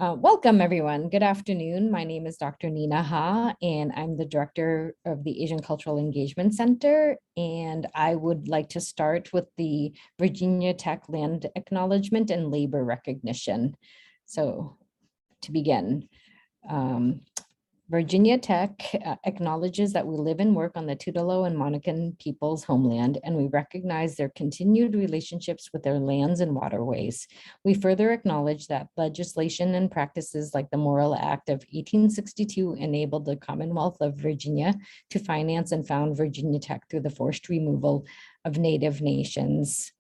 Welcome, everyone. Good afternoon. My name is Dr. Nina Ha, and I'm the director of the Asian Cultural Engagement Center. And I would like to start with the Virginia Tech Land Acknowledgement and Labor Recognition. So to begin, Virginia Tech acknowledges that we live and work on the Tutelo and Monacan people's homeland, and we recognize their continued relationships with their lands and waterways. We further acknowledge that legislation and practices like the Morrill Act of 1862 enabled the Commonwealth of Virginia to finance and found Virginia Tech through the forced removal of Native nations.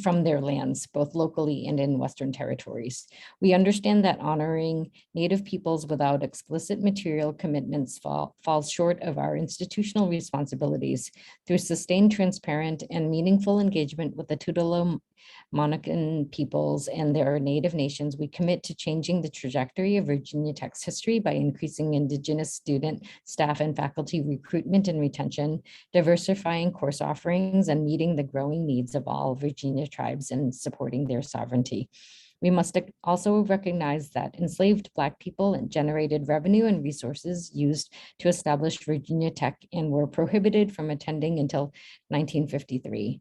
From their lands, both locally and in Western territories. We understand that honoring Native peoples without explicit material commitments falls short of our institutional responsibilities. Through sustained, transparent, and meaningful engagement with the Tutelo Monacan peoples and their Native nations, we commit to changing the trajectory of Virginia Tech's history by increasing Indigenous student, staff, and faculty recruitment and retention, diversifying course offerings, and meeting the growing needs of all Virginia tribes and supporting their sovereignty. We must also recognize that enslaved Black people generated revenue and resources used to establish Virginia Tech and were prohibited from attending until 1953.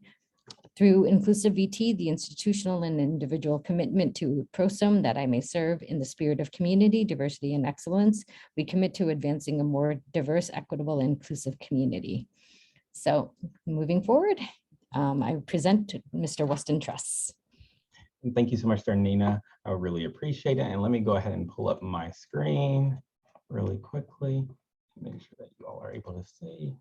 Through inclusive VT, the institutional and individual commitment to PROSOM that I may serve in the spirit of community, diversity, and excellence, we commit to advancing a more diverse, equitable, and inclusive community. So moving forward, I present Mr. Weston Truss. Thank you so much, Nina. I really appreciate it. And let me go ahead and pull up my screen really quickly, make sure that you all are able to see.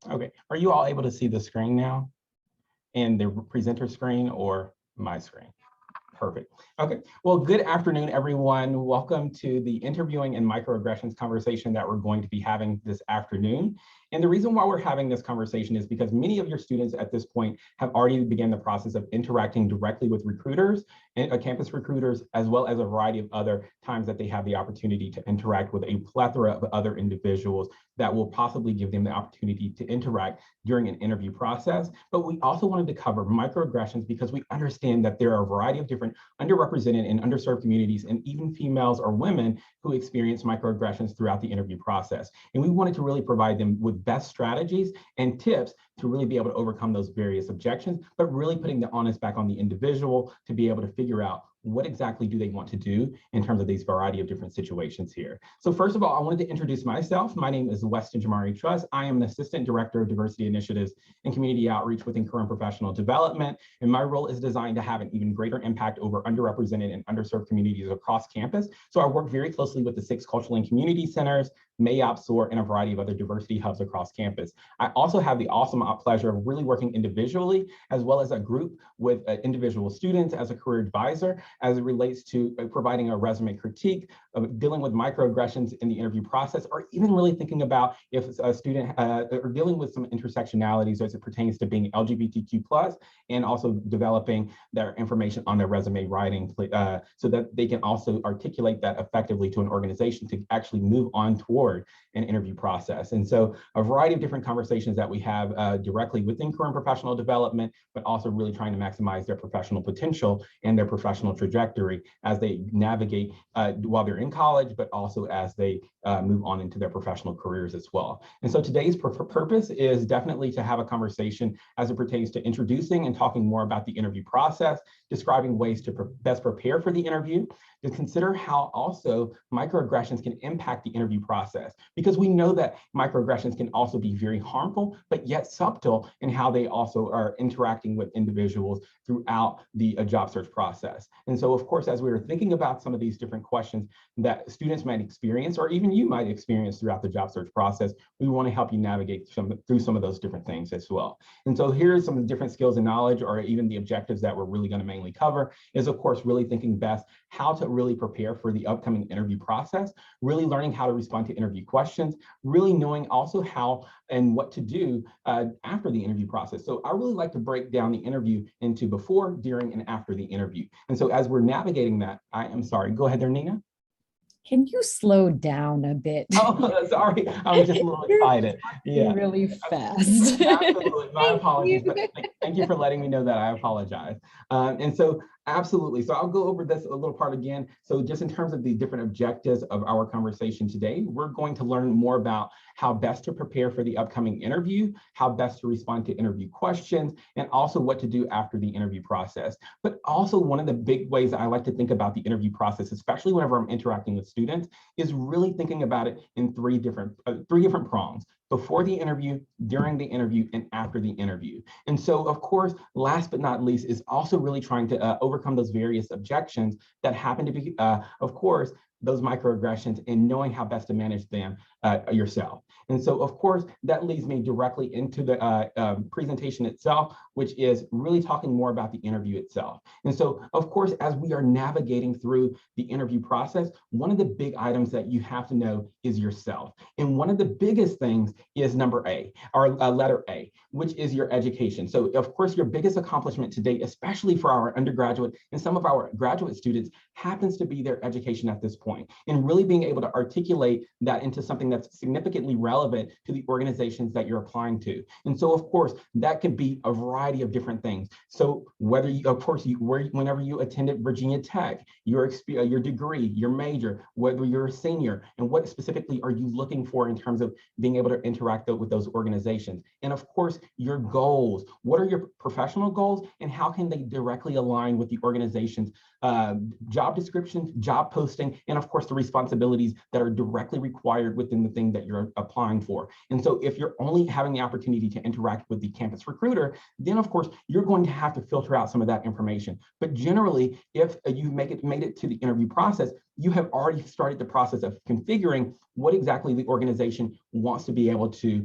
Okay, are you all able to see the screen now? And the presenter screen or my screen? Perfect. Okay, well, good afternoon, everyone. Welcome to the interviewing and microaggressions conversation that we're going to be having this afternoon. And the reason why we're having this conversation is because many of your students at this point have already begun the process of interacting directly with recruiters and campus recruiters, as well as a variety of other times that they have the opportunity to interact with a plethora of other individuals that will possibly give them the opportunity to interact during an interview process. But we also wanted to cover microaggressions because we understand that there are a variety of different underrepresented and underserved communities, and even females or women who experience microaggressions throughout the interview process. And we wanted to really provide them with best strategies and tips to really be able to overcome those various objections, but really putting the onus back on the individual to be able to figure out what exactly do they want to do in terms of these variety of different situations here. So first of all, I wanted to introduce myself. My name is Weston Jamari Truss. I am an Assistant Director of Diversity Initiatives and Community Outreach within Current Professional Development. And my role is designed to have an even greater impact over underrepresented and underserved communities across campus. So I work very closely with the 6 cultural and community centers, MAYOP, SOAR, and a variety of other diversity hubs across campus. I also have the awesome pleasure of really working individually as well as a group with individual students as a career advisor as it relates to providing a resume critique, dealing with microaggressions in the interview process, or even really thinking about if a student or dealing with some intersectionalities as it pertains to being LGBTQ+, and also developing their information on their resume writing so that they can also articulate that effectively to an organization to actually move on toward an interview process. And so a variety of different conversations that we have directly within current professional development, but also really trying to maximize their professional potential and their professional trajectory as they navigate while they're in college, but also as they move on into their professional careers as well. And so today's purpose is definitely to have a conversation as it pertains to introducing and talking more about the interview process, describing ways to best prepare for the interview, to consider how also microaggressions can impact the interview process, because we know that microaggressions can also be very harmful, but yet subtle in how they also are interacting with individuals throughout the job search process. And so, of course, as we were thinking about some of these different questions that students might experience, or even you might experience throughout the job search process, we want to help you navigate through some of those different things as well. And so here's some of the different skills and knowledge, or even the objectives that we're really going to mainly cover is, of course, really thinking best how to really prepare for the upcoming interview process, really learning how to respond to interview questions, really knowing also how and what to do after the interview process. So I really like to break down the interview into before, during, and after the interview. And so as we're navigating that, I am sorry, go ahead there, Nina. Can you slow down a bit? Oh, sorry, I was just a little You're excited. talking Yeah, really fast. absolutely. My Thank apologies, you. but thank you for letting me know that. I apologize. And so, absolutely. So I'll go over this a little part again. So just in terms of the different objectives of our conversation today, we're going to learn more about how best to prepare for the upcoming interview, how best to respond to interview questions, and also what to do after the interview process. But also one of the big ways I like to think about the interview process, especially whenever I'm interacting with students, is really thinking about it in three different prongs: before the interview, during the interview, and after the interview. And so, of course, last but not least, is also really trying to overcome those various objections that happen to be, of course, those microaggressions, and knowing how best to manage them yourself. And so, of course, that leads me directly into the presentation itself, which is really talking more about the interview itself. And so, of course, as we are navigating through the interview process, one of the big items that you have to know is yourself. And one of the biggest things is number A, or letter A, which is your education. So, of course, your biggest accomplishment to date, especially for our undergraduate and some of our graduate students, happens to be their education at this point, and really being able to articulate that into something that's significantly relevant to the organizations that you're applying to. And so, of course, that could be a variety of different things. So whether you, of course, whenever you attended Virginia Tech, your degree, your major, whether you're a senior, and what specifically are you looking for in terms of being able to interact with those organizations. And of course, your goals. What are your professional goals, and how can they directly align with the organization's job descriptions, job posting, and of course, the responsibilities that are directly required within the thing that you're applying for. And so if you're only having the opportunity to interact with the campus recruiter, then of course, you're going to have to filter out some of that information. But generally, if you made it to the interview process, you have already started the process of configuring what exactly the organization wants to be able to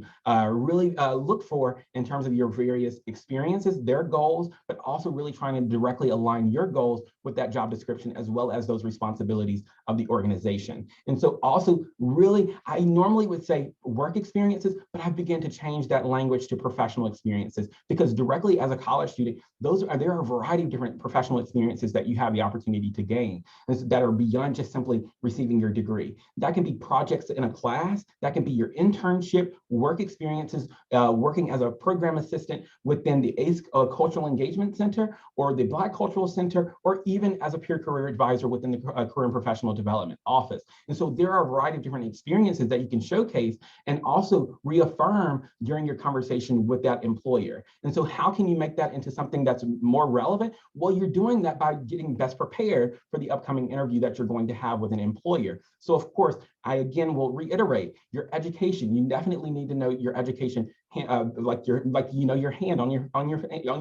really look for in terms of your various experiences, their goals, but also really trying to directly align your goals with that job description, as well as those responsibilities of the organization. And so also really, I normally would say work experiences, but I've begun to change that language to professional experiences, because directly as a college student, there are a variety of different professional experiences that you have the opportunity to gain that are beyond just simply receiving your degree. That can be projects in a class, that can be your internship, work experiences, working as a program assistant within the ACEC Cultural Engagement Center, or the Black Cultural Center, or even as a peer career advisor within the Career and Professional Development Office. And so there are a variety of different experiences that you can showcase and also reaffirm during your conversation with that employer. And so how can you make that into something that's more relevant? Well, you're doing that by getting best prepared for the upcoming interview that you're going to have with an employer. So of course, I again will reiterate your education. You definitely need to know your education, your hand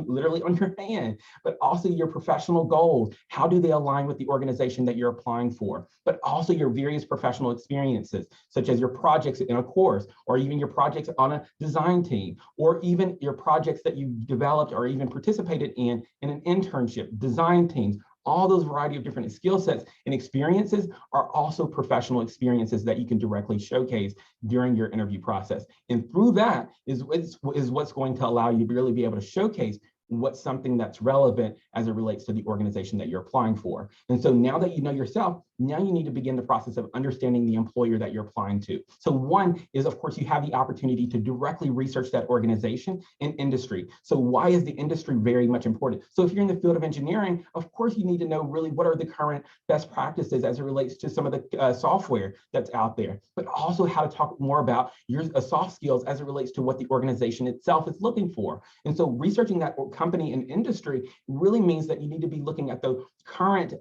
literally on your hand, but also your professional goals. How do they align with the organization that you're applying for? But also your various professional experiences, such as your projects in a course, or even your projects on a design team, or even your projects that you developed or even participated in an internship, design teams. All those variety of different skill sets and experiences are also professional experiences that you can directly showcase during your interview process. And through that is what's going to allow you to really be able to showcase what's something that's relevant as it relates to the organization that you're applying for. And so now that you know yourself, now you need to begin the process of understanding the employer that you're applying to. So one is, of course, you have the opportunity to directly research that organization and industry. So why is the industry very much important? So if you're in the field of engineering, of course, you need to know really what are the current best practices as it relates to some of the software that's out there, but also how to talk more about your soft skills as it relates to what the organization itself is looking for. And so researching that company and industry really means that you need to be looking at the current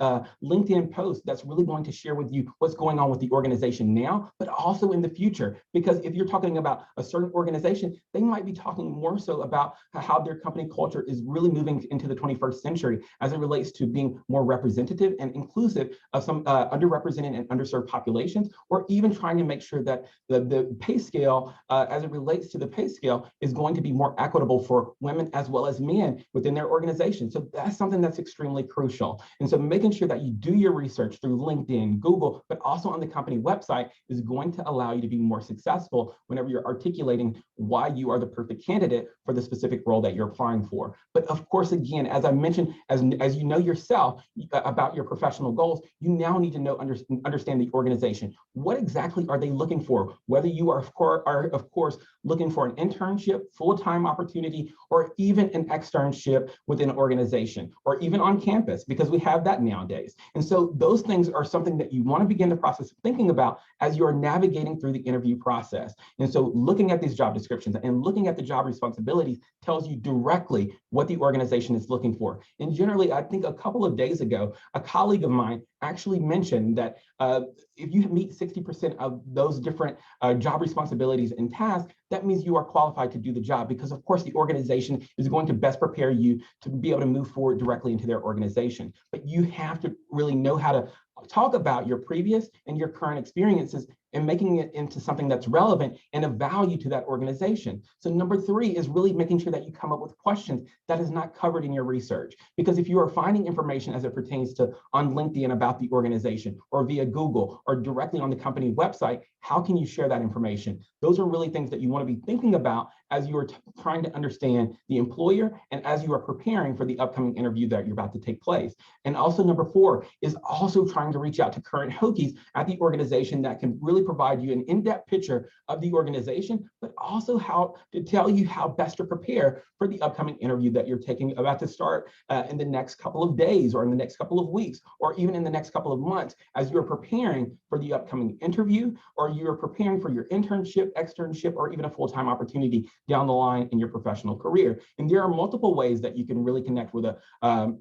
LinkedIn post that's really going to share with you what's going on with the organization now, but also in the future. Because if you're talking about a certain organization, they might be talking more so about how their company culture is really moving into the 21st century as it relates to being more representative and inclusive of some underrepresented and underserved populations, or even trying to make sure that the pay scale, as it relates to the pay scale, is going to be more equitable for women as well as men within their organization. So that's something that's extremely crucial. And so making sure that you do your research through LinkedIn, Google, but also on the company website is going to allow you to be more successful whenever you're articulating why you are the perfect candidate for the specific role that you're applying for. But of course, again, as I mentioned, as you know yourself about your professional goals, you now need to understand the organization. What exactly are they looking for? Whether you are of course looking for an internship, full-time opportunity, or even an externship within an organization, or even on campus, because we have that nowadays. And so those things are something that you want to begin the process of thinking about as you're navigating through the interview process. And so looking at these job descriptions and looking at the job responsibilities tells you directly what the organization is looking for. And generally, I think a couple of days ago, a colleague of mine actually mentioned that if you meet 60% of those different job responsibilities and tasks, that means you are qualified to do the job, because of course the organization is going to best prepare you to be able to move forward directly into their organization. But you have to really know how to talk about your previous and your current experiences and making it into something that's relevant and of value to that organization. So number 3 is really making sure that you come up with questions that is not covered in your research. Because if you are finding information as it pertains to on LinkedIn about the organization, or via Google, or directly on the company website, how can you share that information? Those are really things that you want to be thinking about as you are trying to understand the employer and as you are preparing for the upcoming interview that you're about to take place. And also number 4 is also trying to reach out to current Hokies at the organization that can really provide you an in-depth picture of the organization, but also how to tell you how best to prepare for the upcoming interview that you're about to start in the next couple of days, or in the next couple of weeks, or even in the next couple of months, as you're preparing for the upcoming interview, or you're preparing for your internship, externship, or even a full-time opportunity down the line in your professional career. And there are multiple ways that you can really connect with a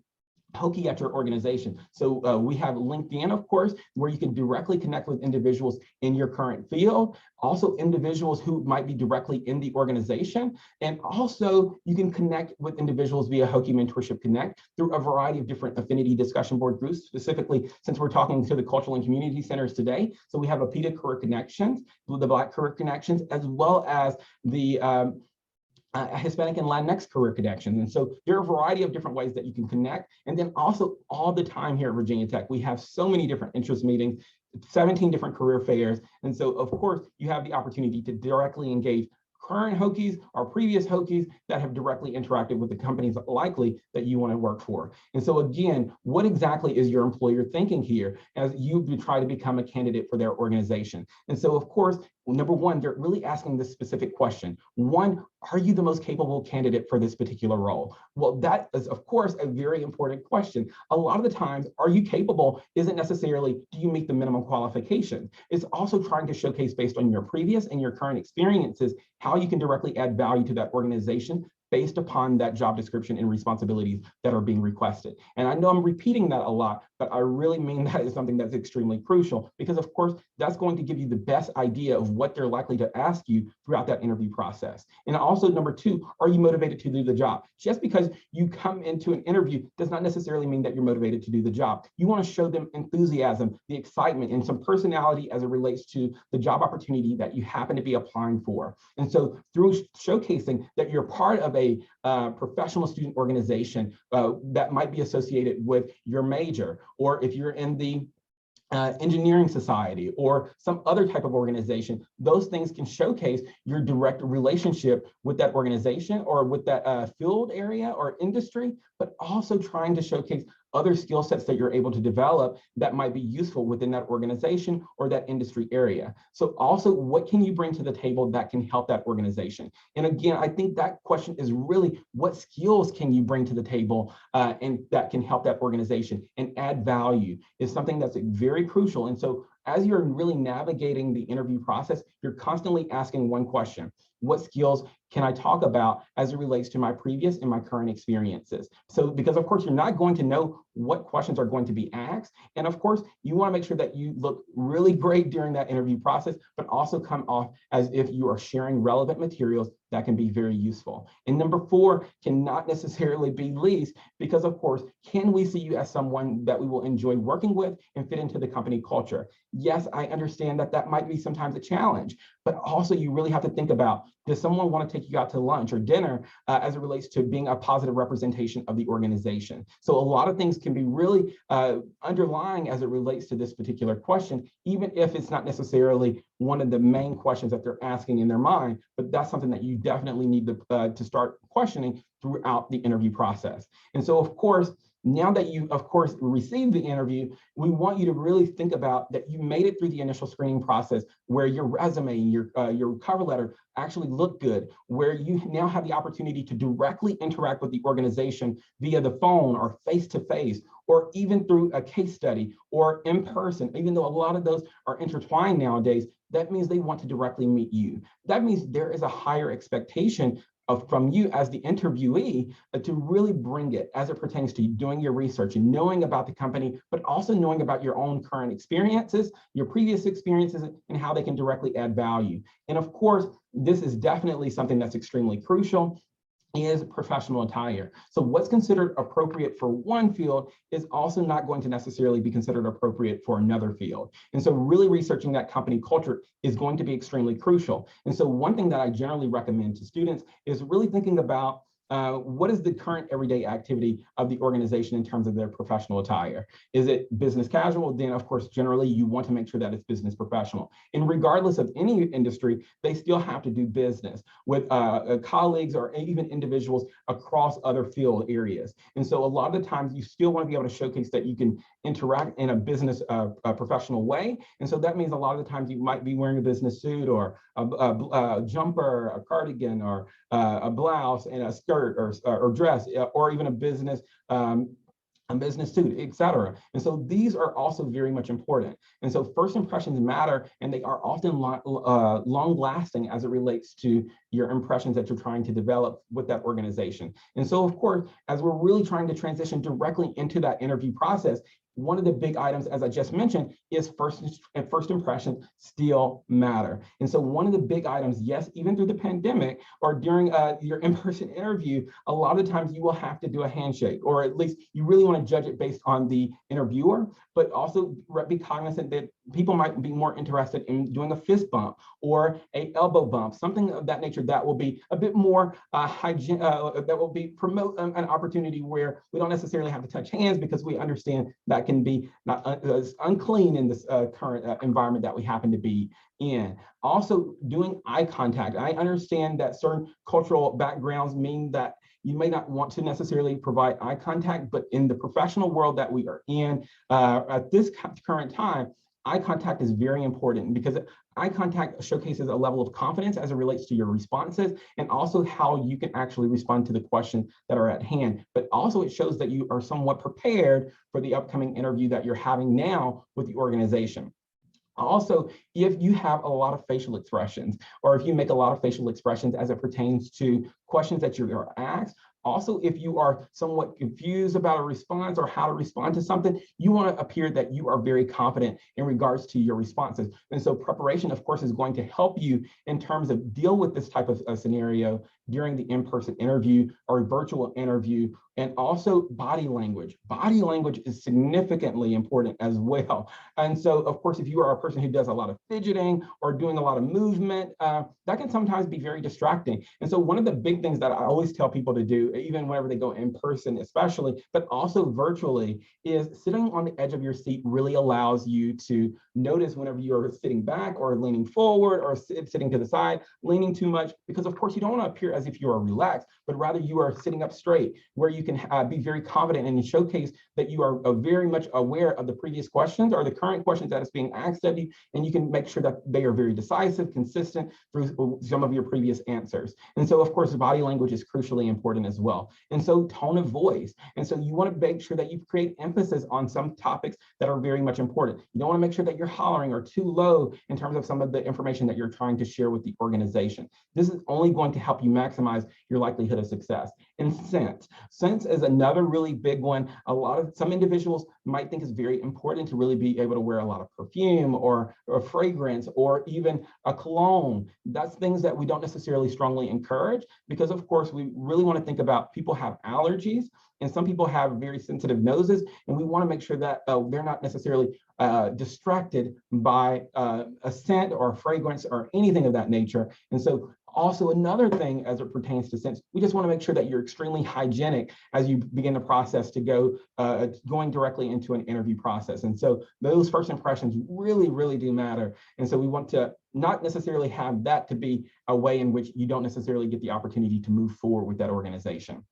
Hokie at your organization. So we have LinkedIn, of course, where you can directly connect with individuals in your current field, also individuals who might be directly in the organization. And also you can connect with individuals via Hokie Mentorship Connect through a variety of different affinity discussion board groups, specifically since we're talking to the cultural and community centers today. So we have APITA Career Connections, the Black Career Connections, as well as the Hispanic and Latinx career connections. And so there are a variety of different ways that you can connect. And then also all the time here at Virginia Tech, we have so many different interest meetings, 17 different career fairs. And so of course you have the opportunity to directly engage current Hokies or previous Hokies that have directly interacted with the companies likely that you want to work for. And so again, what exactly is your employer thinking here as you try to become a candidate for their organization? And so of course, number 1, they're really asking this specific question. 1, are you the most capable candidate for this particular role? Well, that is of course a very important question. A lot of the times, are you capable isn't necessarily, do you meet the minimum qualifications? It's also trying to showcase based on your previous and your current experiences, how you can directly add value to that organization based upon that job description and responsibilities that are being requested. And I know I'm repeating that a lot, but I really mean that is something that's extremely crucial, because of course, that's going to give you the best idea of what they're likely to ask you throughout that interview process. And also number 2, are you motivated to do the job? Just because you come into an interview does not necessarily mean that you're motivated to do the job. You want to show them enthusiasm, the excitement, and some personality as it relates to the job opportunity that you happen to be applying for. And so through showcasing that you're part of a professional student organization that might be associated with your major, or if you're in the engineering society or some other type of organization, those things can showcase your direct relationship with that organization or with that field area or industry, but also trying to showcase other skill sets that you're able to develop that might be useful within that organization or that industry area. So also, what can you bring to the table that can help that organization? And again, I think that question is really, what skills can you bring to the table and that can help that organization and add value is something that's very crucial. And so as you're really navigating the interview process, you're constantly asking one question: what skills can I talk about as it relates to my previous and my current experiences? So, because of course, you're not going to know what questions are going to be asked. And of course, you want to make sure that you look really great during that interview process, but also come off as if you are sharing relevant materials that can be very useful. And number 4 cannot necessarily be least, because of course, can we see you as someone that we will enjoy working with and fit into the company culture? Yes, I understand that that might be sometimes a challenge, but also you really have to think about does someone want to take you out to lunch or dinner as it relates to being a positive representation of the organization? So a lot of things can be really underlying as it relates to this particular question, even if it's not necessarily one of the main questions that they're asking in their mind, but that's something that you definitely need to start questioning throughout the interview process. And so, of course, now that you, of course, received the interview, we want you to really think about that you made it through the initial screening process where your resume, your cover letter actually look good, where you now have the opportunity to directly interact with the organization via the phone or face-to-face, or even through a case study or in person. Even though a lot of those are intertwined nowadays, that means they want to directly meet you. That means there is a higher expectation from you as the interviewee to really bring it as it pertains to doing your research and knowing about the company, but also knowing about your own current experiences, your previous experiences, and how they can directly add value. And of course, this is definitely something that's extremely crucial, is professional attire. So what's considered appropriate for one field is also not going to necessarily be considered appropriate for another field. And so really researching that company culture is going to be extremely crucial. And so one thing that I generally recommend to students is really thinking about what is the current everyday activity of the organization in terms of their professional attire? Is it business casual? Then of course, generally you want to make sure that it's business professional. And regardless of any industry, they still have to do business with colleagues or even individuals across other field areas. And so a lot of the times you still want to be able to showcase that you can interact in a business professional way. And so that means a lot of the times you might be wearing a business suit or a jumper, a cardigan, or a blouse and a skirt or dress, or even a business suit, etc. And so these are also very much important. And so first impressions matter, and they are often long lasting as it relates to your impressions that you're trying to develop with that organization. And so of course, as we're really trying to transition directly into that interview process, one of the big items, as I just mentioned, is first impressions still matter. And so one of the big items, yes, even through the pandemic or during your in-person interview, a lot of times you will have to do a handshake, or at least you really want to judge it based on the interviewer, but also be cognizant that people might be more interested in doing a fist bump or a elbow bump, something of that nature that will be a bit more hygiene, that will be promote an opportunity where we don't necessarily have to touch hands, because we understand that can be not unclean in this current environment that we happen to be in. Also, doing eye contact. I understand that certain cultural backgrounds mean that you may not want to necessarily provide eye contact, but in the professional world that we are in at this current time, eye contact is very important, because eye contact showcases a level of confidence as it relates to your responses, and also how you can actually respond to the questions that are at hand. But also it shows that you are somewhat prepared for the upcoming interview that you're having now with the organization. Also, if you have a lot of facial expressions, or if you make a lot of facial expressions as it pertains to questions that you're asked, also, if you are somewhat confused about a response or how to respond to something, you want to appear that you are very confident in regards to your responses. And so preparation, of course, is going to help you in terms of deal with this type of scenario during the in-person interview or virtual interview. And also body language. Body language is significantly important as well. And so, of course, if you are a person who does a lot of fidgeting or doing a lot of movement, that can sometimes be very distracting. And so one of the big things that I always tell people to do, even whenever they go in person especially, but also virtually, is sitting on the edge of your seat really allows you to notice whenever you're sitting back or leaning forward or sitting to the side, leaning too much, because of course you don't want to appear as if you are relaxed, but rather you are sitting up straight, where you can be very confident and showcase that you are very much aware of the previous questions or the current questions that is being asked of you, and you can make sure that they are very decisive, consistent through some of your previous answers. And so, of course, body language is crucially important as well. And so tone of voice. And so you want to make sure that you create emphasis on some topics that are very much important. You don't want to make sure that you're hollering or too low in terms of some of the information that you're trying to share with the organization. This is only going to help you maximize your likelihood of success. And scent. Scent is another really big one. Some individuals might think it's very important to really be able to wear a lot of perfume or a fragrance or even a cologne. That's things that we don't necessarily strongly encourage, because of course we really want to think about people have allergies, and some people have very sensitive noses, and we want to make sure that they're not necessarily distracted by a scent or a fragrance or anything of that nature. And so Also, another thing as it pertains to scents, we just want to make sure that you're extremely hygienic as you begin the process to going directly into an interview process. And so those first impressions really, really do matter. And so we want to not necessarily have that to be a way in which you don't necessarily get the opportunity to move forward with that organization.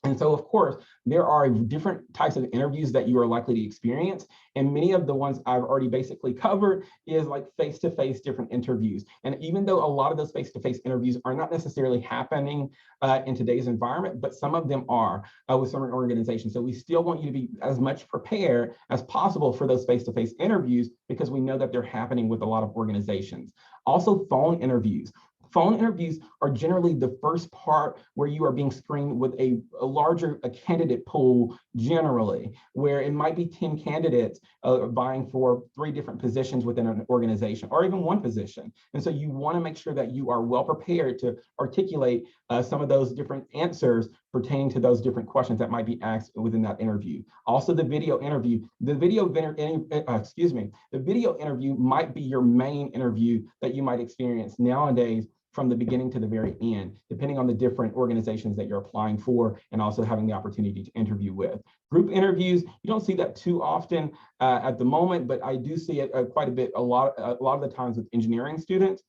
And so, of course, there are different types of interviews that you are likely to experience. And many of the ones I've already basically covered is like face-to-face different interviews. And even though a lot of those face-to-face interviews are not necessarily happening in today's environment, but some of them are with certain organizations. So we still want you to be as much prepared as possible for those face-to-face interviews because we know that they're happening with a lot of organizations. Also, phone interviews. Phone interviews are generally the first part where you are being screened with a larger candidate pool generally, where it might be 10 candidates vying for 3 different positions within an organization or even 1 position. And so you want to make sure that you are well prepared to articulate some of those different answers pertaining to those different questions that might be asked within that interview. Also, the video interview. The video interview might be your main interview that you might experience nowadays from the beginning to the very end, depending on the different organizations that you're applying for and also having the opportunity to interview with. Group interviews, you don't see that too often at the moment, but I do see it quite a bit, a lot of the times with engineering students,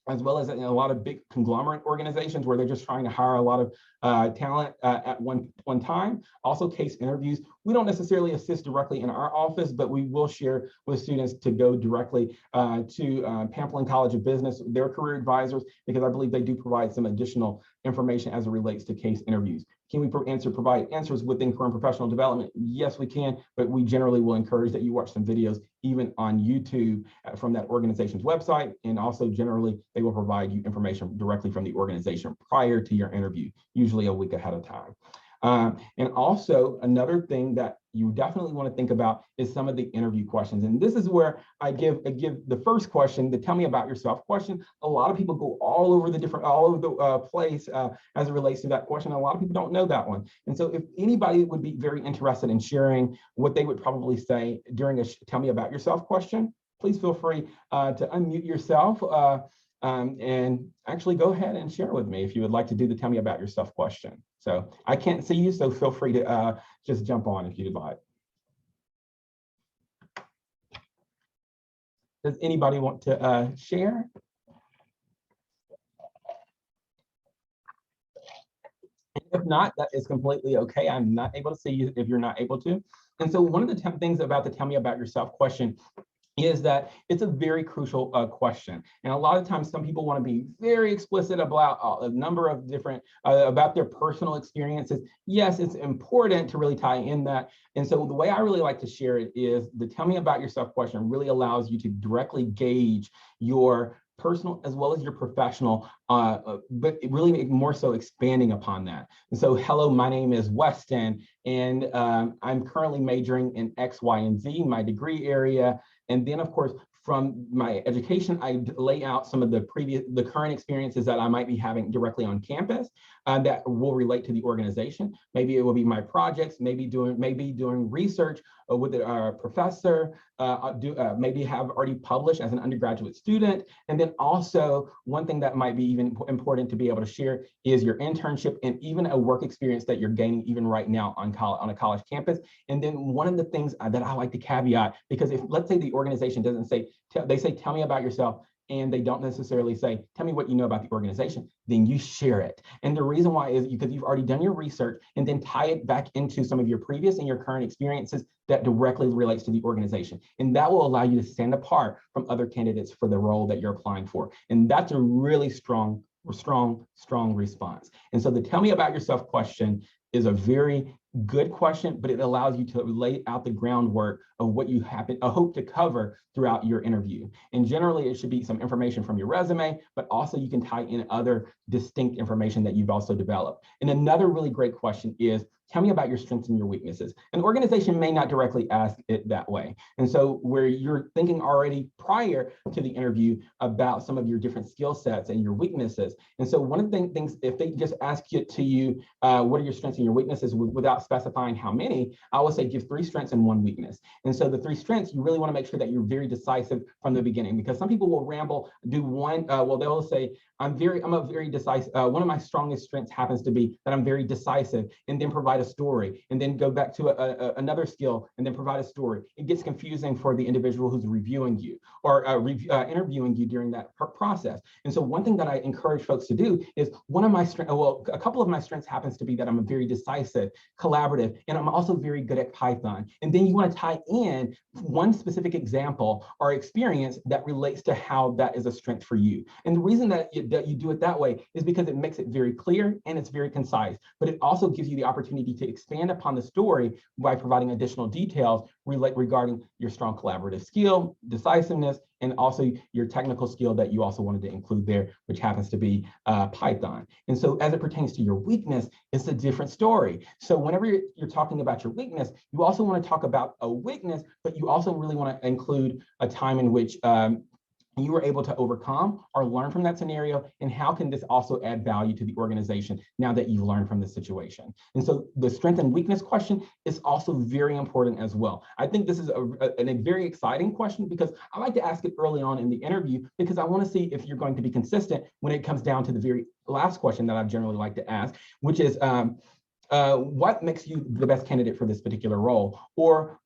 as well as in a lot of big conglomerate organizations where they're just trying to hire a lot of talent at one time. Also, case interviews. We don't necessarily assist directly in our office, but we will share with students to go directly to Pamplin College of Business, their career advisors, because I believe they do provide some additional information as it relates to case interviews. Can we provide answers within current professional development? Yes, we can, but we generally will encourage that you watch some videos even on YouTube from that organization's website. And also generally, they will provide you information directly from the organization prior to your interview, usually a week ahead of time. And also another thing that you definitely want to think about is some of the interview questions. And this is where I give the first question, the tell me about yourself question. A lot of people go all over the place as it relates to that question. A lot of people don't know that one. And so if anybody would be very interested in sharing what they would probably say during a tell me about yourself question, please feel free to unmute yourself and actually go ahead and share with me if you would like to do the tell me about yourself question. So I can't see you, so feel free to just jump on if you'd like. Does anybody want to share? If not, that is completely okay. I'm not able to see you if you're not able to. And so one of the things about the tell me about yourself question is that it's a very crucial question. And a lot of times some people want to be very explicit about a number of different, about their personal experiences. Yes, it's important to really tie in that. And so the way I really like to share it is the tell me about yourself question really allows you to directly gauge your personal as well as your professional, but really more so expanding upon that. And so, hello, my name is Weston, and I'm currently majoring in X, Y, and Z, my degree area. And then, of course, from my education, I lay out some of the current experiences that I might be having directly on campus that will relate to the organization. Maybe it will be my projects, maybe doing research with a professor, maybe have already published as an undergraduate student. And then also one thing that might be even important to be able to share is your internship and even a work experience that you're gaining even right now on a college campus. And then one of the things that I like to caveat, because if let's say the organization doesn't say, they say, tell me about yourself, and they don't necessarily say, tell me what you know about the organization, then you share it. And the reason why is because you've already done your research and then tie it back into some of your previous and your current experiences that directly relates to the organization. And that will allow you to stand apart from other candidates for the role that you're applying for. And that's a really strong response. And so the tell me about yourself question is a very good question, but it allows you to lay out the groundwork of what you hope to cover throughout your interview. And generally, it should be some information from your resume, but also you can tie in other distinct information that you've also developed. And another really great question is, tell me about your strengths and your weaknesses. An organization may not directly ask it that way. And so where you're thinking already prior to the interview about some of your different skill sets and your weaknesses. And so one of the things, if they just ask it to you, what are your strengths and your weaknesses without specifying how many, I would say give 3 strengths and 1 weakness. And so the 3 strengths, you really want to make sure that you're very decisive from the beginning, because some people will ramble, do one, well, they'll say, I'm a very decisive, one of my strongest strengths happens to be that I'm very decisive, and then provide a story, and then go back to another skill, and then provide a story. It gets confusing for the individual who's reviewing you or interviewing you during that process. And so one thing that I encourage folks to do is a couple of my strengths happens to be that I'm a very decisive, collaborative, and I'm also very good at Python. And then you want to tie in one specific example or experience that relates to how that is a strength for you. And the reason that you do it that way is because it makes it very clear and it's very concise, but it also gives you the opportunity to expand upon the story by providing additional details regarding your strong collaborative skill, decisiveness, and also your technical skill that you also wanted to include there, which happens to be Python. And so as it pertains to your weakness, it's a different story. So whenever you're talking about your weakness, you also want to talk about a weakness, but you also really want to include a time in which you were able to overcome or learn from that scenario, and how can this also add value to the organization now that you've learned from the situation. And so the strength and weakness question is also very important as well. I think this is a very exciting question, because I like to ask it early on in the interview, because I want to see if you're going to be consistent when it comes down to the very last question that I generally like to ask, which is, what makes you the best candidate for this particular role? Or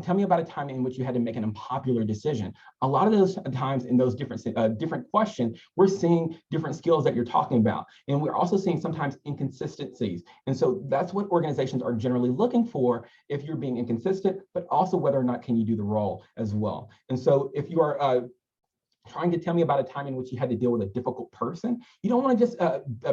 tell me about a time in which you had to make an unpopular decision. A lot of those times in those different questions, we're seeing different skills that you're talking about. And we're also seeing sometimes inconsistencies. And so that's what organizations are generally looking for if you're being inconsistent, but also whether or not can you do the role as well. And so if you are trying to tell me about a time in which you had to deal with a difficult person, you don't want to just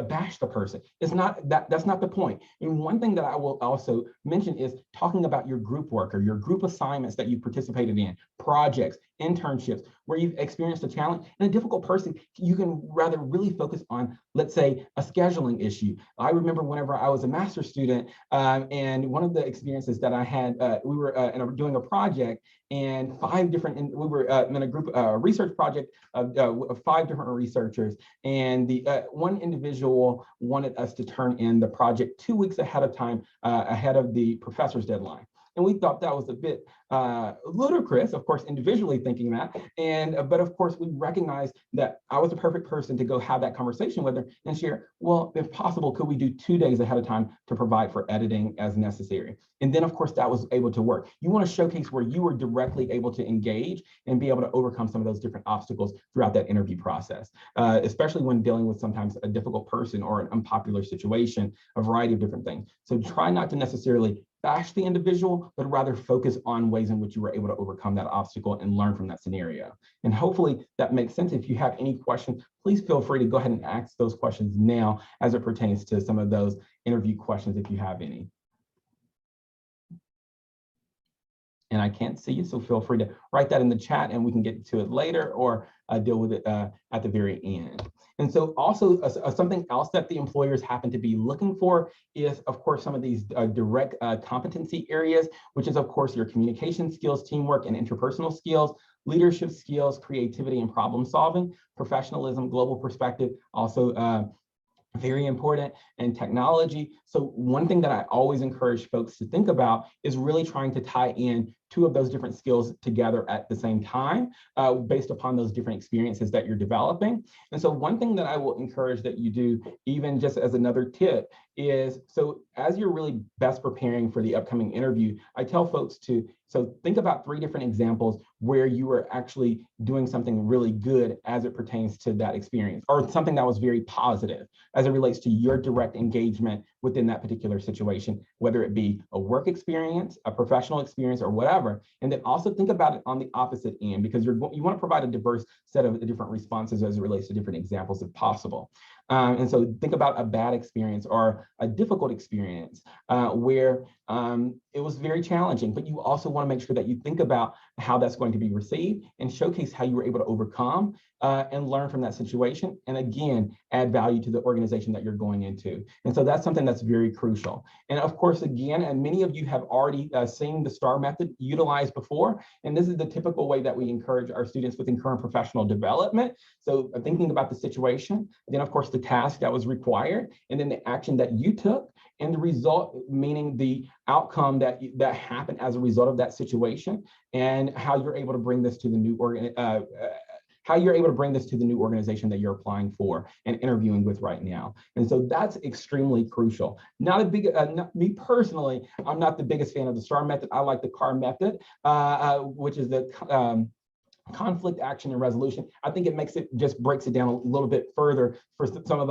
bash the person. It's not that's not the point. And one thing that I will also mention is talking about your group work or your group assignments that you participated in, projects, internships, where you've experienced a challenge. And a difficult person, you can rather really focus on, let's say, a scheduling issue. I remember whenever I was a master's student, and one of the experiences that I had, we were doing a project, and we were in a group research project of 5 different researchers, and the one individual wanted us to turn in the project 2 weeks ahead of time, ahead of the professor's deadline. And we thought that was a bit ludicrous, of course, individually thinking that. But of course, we recognized that I was the perfect person to go have that conversation with her and share, well, if possible, could we do 2 days ahead of time to provide for editing as necessary? And then, of course, that was able to work. You want to showcase where you were directly able to engage and be able to overcome some of those different obstacles throughout that interview process, especially when dealing with sometimes a difficult person or an unpopular situation, a variety of different things. So try not to necessarily bash the individual, but rather focus on ways in which you were able to overcome that obstacle and learn from that scenario. And hopefully that makes sense. If you have any questions, please feel free to go ahead and ask those questions now as it pertains to some of those interview questions if you have any. And I can't see you, so feel free to write that in the chat and we can get to it later, or deal with it at the very end. And so also something else that the employers happen to be looking for is, of course, some of these direct competency areas, which is, of course, your communication skills, teamwork and interpersonal skills, leadership skills, creativity and problem solving, professionalism, global perspective, also very important, and technology. So one thing that I always encourage folks to think about is really trying to tie in 2 of those different skills together at the same time, based upon those different experiences that you're developing. And so one thing that I will encourage that you do, even just as another tip, is so as you're really best preparing for the upcoming interview, I tell folks to think about 3 different examples where you were actually doing something really good as it pertains to that experience, or something that was very positive as it relates to your direct engagement within that particular situation, whether it be a work experience, a professional experience, or whatever. And then also think about it on the opposite end, because you want to provide a diverse set of different responses as it relates to different examples if possible. And so think about a bad experience or a difficult experience where it was very challenging, but you also want to make sure that you think about how that's going to be received and showcase how you were able to overcome and learn from that situation. And again, add value to the organization that you're going into. And so that's something that's very crucial. And of course, again, and many of you have already seen the STAR method utilized before. And this is the typical way that we encourage our students within current professional development. So thinking about the situation, then of course the task that was required, and then the action that you took, and the result, meaning the outcome that happened as a result of that situation, and how you're able to bring this to the new organization that you're applying for and interviewing with right now. And so that's extremely crucial. Me personally, I'm not the biggest fan of the STAR method. I like the CAR method, which is the conflict, action, and resolution. I think it breaks it down a little bit further for some of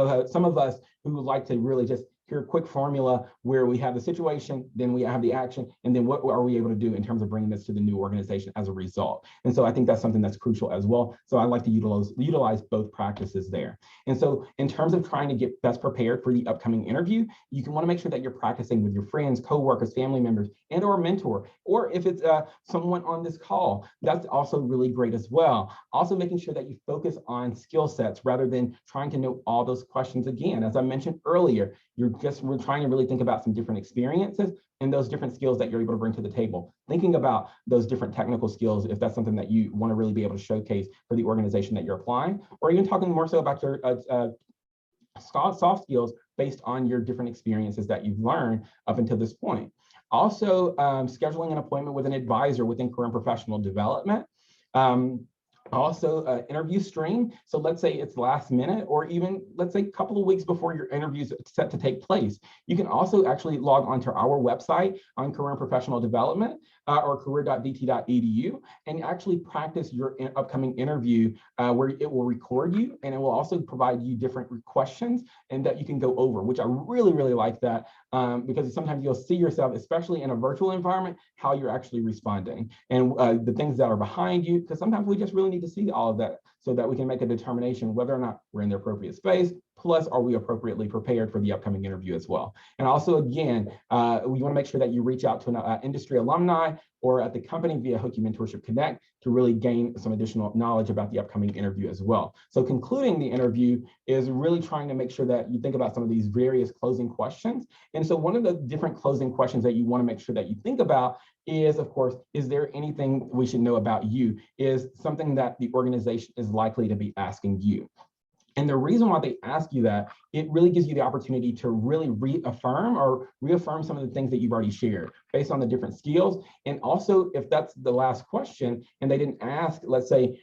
us who would like to really just hear a quick formula where we have the situation, then we have the action, and then what are we able to do in terms of bringing this to the new organization as a result. And so I think that's something that's crucial as well. So I like to utilize both practices there. And so in terms of trying to get best prepared for the upcoming interview, you can want to make sure that you're practicing with your friends, coworkers, family members, and or mentor, or if it's someone on this call, that's also really great as well. Also making sure that you focus on skill sets rather than trying to know all those questions again. As I mentioned earlier, we're trying to really think about some different experiences and those different skills that you're able to bring to the table. Thinking about those different technical skills, if that's something that you want to really be able to showcase for the organization that you're applying, or even talking more so about your soft skills based on your different experiences that you've learned up until this point. Also, scheduling an appointment with an advisor within career and professional development. Also, interview stream. So let's say it's last minute, or even let's say a couple of weeks before your interview is set to take place. You can also actually log onto our website on career and professional development or career.vt.edu and actually practice your upcoming interview where it will record you, and it will also provide you different questions and that you can go over, which I really, really like that because sometimes you'll see yourself, especially in a virtual environment, how you're actually responding and the things that are behind you, because sometimes we just really need to see all of that so that we can make a determination whether or not we're in the appropriate space, plus are we appropriately prepared for the upcoming interview as well. And also, again, we want to make sure that you reach out to an industry alumni or at the company via Hokie Mentorship Connect to really gain some additional knowledge about the upcoming interview as well. So concluding the interview is really trying to make sure that you think about some of these various closing questions. And so one of the different closing questions that you want to make sure that you think about is, of course, is there anything we should know about you? Is something that the organization is likely to be asking you. And the reason why they ask you that, it really gives you the opportunity to really reaffirm some of the things that you've already shared based on the different skills. And also, if that's the last question and they didn't ask, let's say,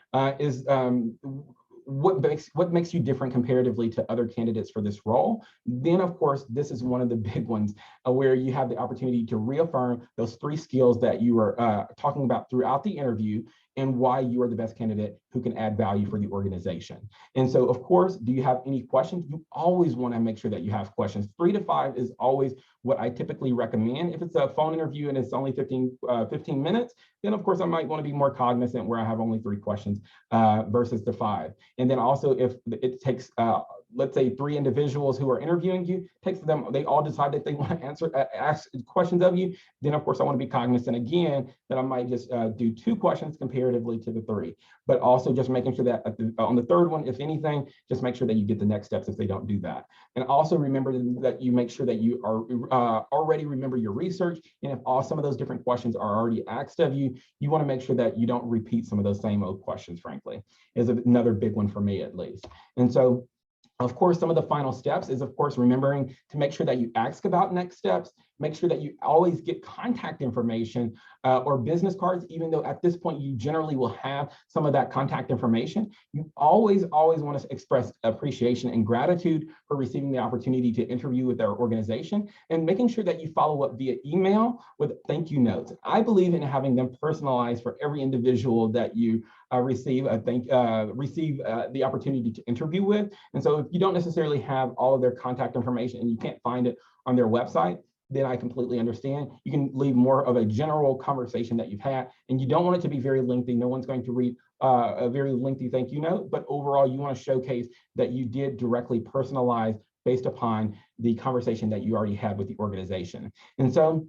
what makes you different comparatively to other candidates for this role, then of course, this is one of the big ones where you have the opportunity to reaffirm those 3 skills that you were talking about throughout the interview and why you are the best candidate who can add value for the organization. And so, of course, do you have any questions? You always want to make sure that you have questions. 3 to 5 is always what I typically recommend. If it's a phone interview and it's only 15 minutes, then of course I might want to be more cognizant where I have only 3 questions versus the 5. And then also if it takes, let's say 3 individuals who are interviewing you, they all decide that they want to ask questions of you, then of course I want to be cognizant again that I might just do 2 questions comparatively to the 3. But also just making sure that on the 3rd one, if anything, just make sure that you get the next steps if they don't do that. And also remember that you make sure that you are already remember your research. And if some of those different questions are already asked of you, you want to make sure that you don't repeat some of those same old questions, frankly, is another big one for me at least. And so, of course, some of the final steps is, of course, remembering to make sure that you ask about next steps, make sure that you always get contact information or business cards, even though at this point you generally will have some of that contact information. You always want to express appreciation and gratitude for receiving the opportunity to interview with our organization and making sure that you follow up via email with thank you notes. I believe in having them personalized for every individual that you receive the opportunity to interview with. And so if you don't necessarily have all of their contact information and you can't find it on their website, then I completely understand. You can leave more of a general conversation that you've had, and you don't want it to be very lengthy. No one's going to read a very lengthy thank you note, but overall you want to showcase that you did directly personalize based upon the conversation that you already had with the organization. And so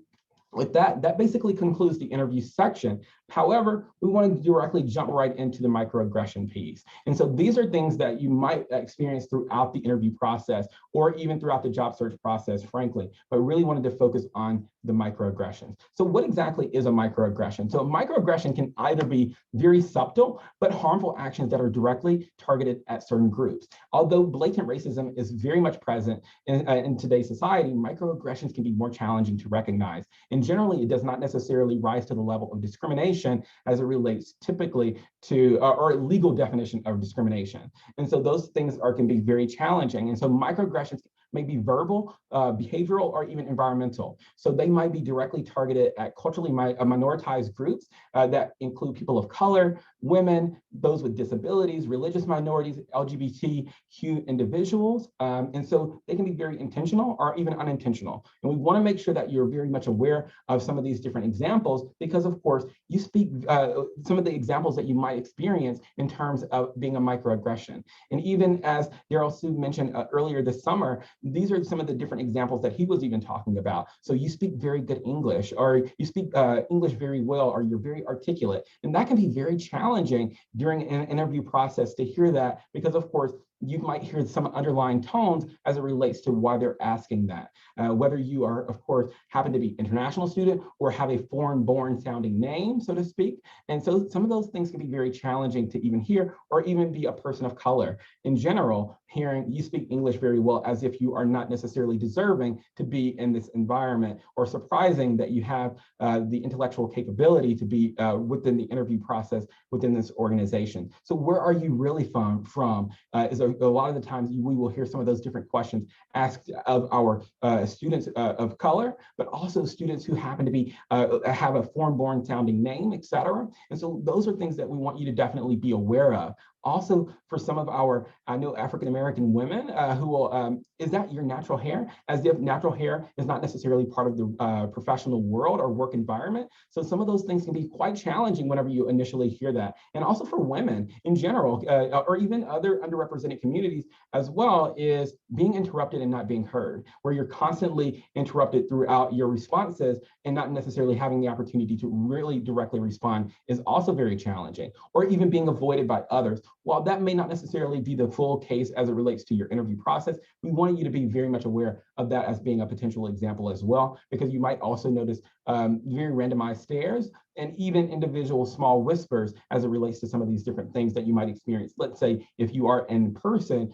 with that, that basically concludes the interview section. However, we want to directly jump right into the microaggression piece. And so these are things that you might experience throughout the interview process or even throughout the job search process, frankly, but really wanted to focus on the microaggressions. So what exactly is a microaggression? So a microaggression can either be very subtle, but harmful actions that are directly targeted at certain groups. Although blatant racism is very much present in today's society, microaggressions can be more challenging to recognize. And generally, it does not necessarily rise to the level of discrimination as it relates typically to, or a legal definition of discrimination. And so those things can be very challenging. And so microaggressions may be verbal, behavioral, or even environmental. So they might be directly targeted at culturally minoritized groups that include people of color, women, those with disabilities, religious minorities, LGBTQ individuals. And so they can be very intentional or even unintentional. And we want to make sure that you're very much aware of some of these different examples, because of course, you speak some of the examples that you might experience in terms of being a microaggression. And even as Daryl Sue mentioned earlier this summer, these are some of the different examples that he was even talking about. So you speak very good English, or you speak English very well, or you're very articulate. And that can be very challenging during an interview process to hear that, because of course, you might hear some underlying tones as it relates to why they're asking that. Whether you are, of course, happen to be international student or have a foreign-born sounding name, so to speak. And so some of those things can be very challenging to even hear, or even be a person of color. In general, hearing you speak English very well as if you are not necessarily deserving to be in this environment, or surprising that you have the intellectual capability to be within the interview process within this organization. So where are you really from? Is a lot of the times we will hear some of those different questions asked of our students of color, but also students who happen to be have a foreign-born sounding name, et cetera. And so those are things that we want you to definitely be aware of. Also, for some of our, I know African-American women who will, is that your natural hair? As if natural hair is not necessarily part of the professional world or work environment. So some of those things can be quite challenging whenever you initially hear that. And also for women in general, or even other underrepresented communities as well, is being interrupted and not being heard, where you're constantly interrupted throughout your responses and not necessarily having the opportunity to really directly respond is also very challenging, or even being avoided by others. While that may not necessarily be the full case as it relates to your interview process, we want you to be very much aware of that as being a potential example as well, because you might also notice very randomized stares and even individual small whispers as it relates to some of these different things that you might experience. Let's say if you are in person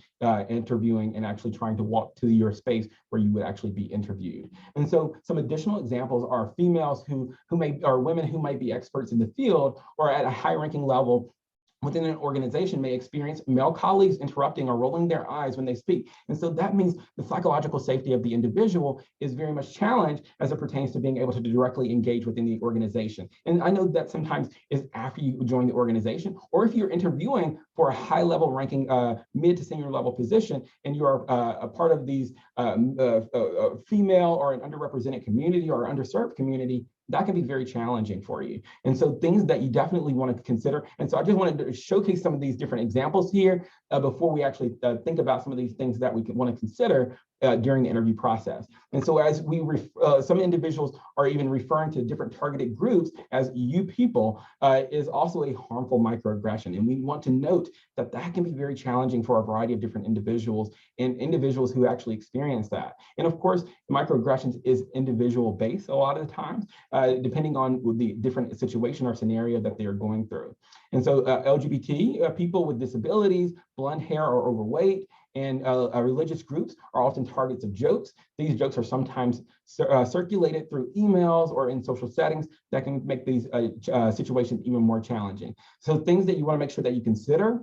interviewing and actually trying to walk to your space where you would actually be interviewed. And so some additional examples are females who may, or women who might be experts in the field or at a high ranking level within an organization may experience male colleagues interrupting or rolling their eyes when they speak. And so that means the psychological safety of the individual is very much challenged as it pertains to being able to directly engage within the organization. And I know that sometimes is after you join the organization, or if you're interviewing for a high level ranking mid to senior level position, and you are a part of these female or an underrepresented community or underserved community, that can be very challenging for you. And so things that you definitely want to consider. And so I just wanted to showcase some of these different examples here before we actually think about some of these things that we want to consider during the interview process. And so as we, some individuals are even referring to different targeted groups as you people is also a harmful microaggression. And we want to note that that can be very challenging for a variety of different individuals and individuals who actually experience that. And of course, microaggressions is individual based a lot of the times, depending on the different situation or scenario that they are going through. And so LGBT people with disabilities, blonde hair or overweight, and religious groups are often targets of jokes. These jokes are sometimes circulated through emails or in social settings that can make these situations even more challenging. So things that you want to make sure that you consider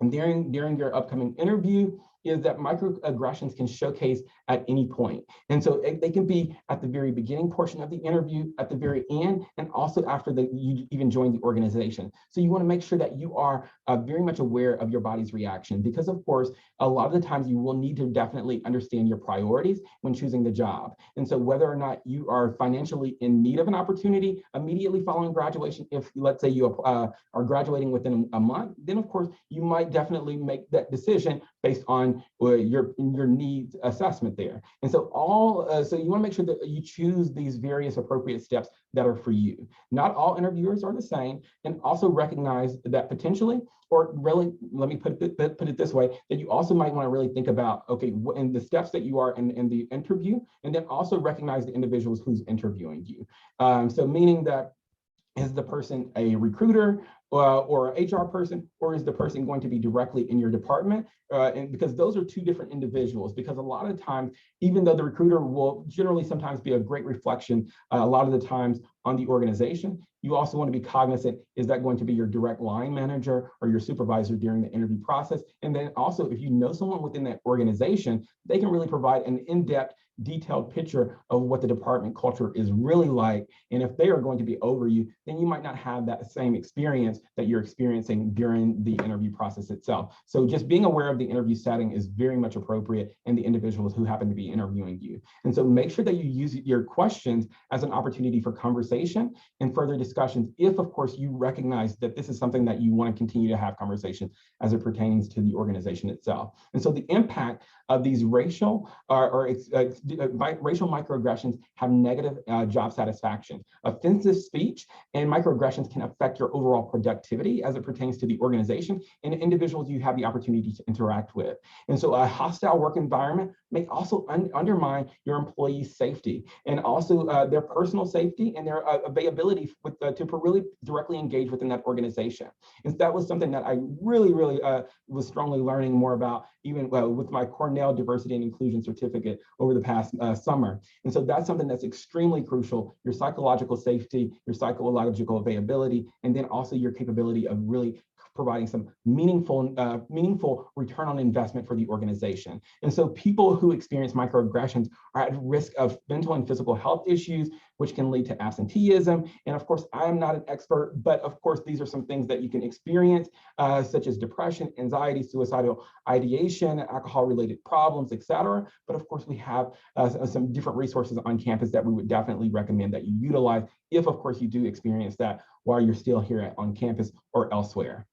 during your upcoming interview is that microaggressions can showcase at any point. And so they can be at the very beginning portion of the interview, at the very end, and also after you even join the organization. So you want to make sure that you are very much aware of your body's reaction, because of course, a lot of the times you will need to definitely understand your priorities when choosing the job. And so whether or not you are financially in need of an opportunity immediately following graduation, if let's say you are graduating within a month, then of course you might definitely make that decision based on your needs assessment there. And so so you want to make sure that you choose these various appropriate steps that are for you. Not all interviewers are the same, and also recognize that potentially, or really, let me put it this way, that you also might want to really think about, okay, in the steps that you are in the interview, and then also recognize the individuals who's interviewing you. So meaning that, is the person a recruiter or an HR person, or is the person going to be directly in your department? And because those are two different individuals, because a lot of times, even though the recruiter will generally sometimes be a great reflection, a lot of the times on the organization, you also want to be cognizant, is that going to be your direct line manager or your supervisor during the interview process? And then also, if you know someone within that organization, they can really provide an in-depth, detailed picture of what the department culture is really like. And if they are going to be over you, then you might not have that same experience that you're experiencing during the interview process itself. So just being aware of the interview setting is very much appropriate in the individuals who happen to be interviewing you. And so make sure that you use your questions as an opportunity for conversation and further discussions, if of course you recognize that this is something that you want to continue to have conversations as it pertains to the organization itself. And so the impact of these racial microaggressions have negative job satisfaction. Offensive speech and microaggressions can affect your overall productivity as it pertains to the organization and individuals you have the opportunity to interact with. And so a hostile work environment may also undermine your employees' safety, and also their personal safety and their availability to really directly engage within that organization. And so that was something that I really was strongly learning more about, even with my Cornell Diversity and Inclusion certificate over the past summer. And so that's something that's extremely crucial: your psychological safety, your psychological availability, and then also your capability of really providing some meaningful return on investment for the organization. And so people who experience microaggressions are at risk of mental and physical health issues, which can lead to absenteeism. And of course, I am not an expert, but of course, these are some things that you can experience, such as depression, anxiety, suicidal ideation, alcohol-related problems, etc. But of course, we have some different resources on campus that we would definitely recommend that you utilize if, of course, you do experience that while you're still here on campus or elsewhere.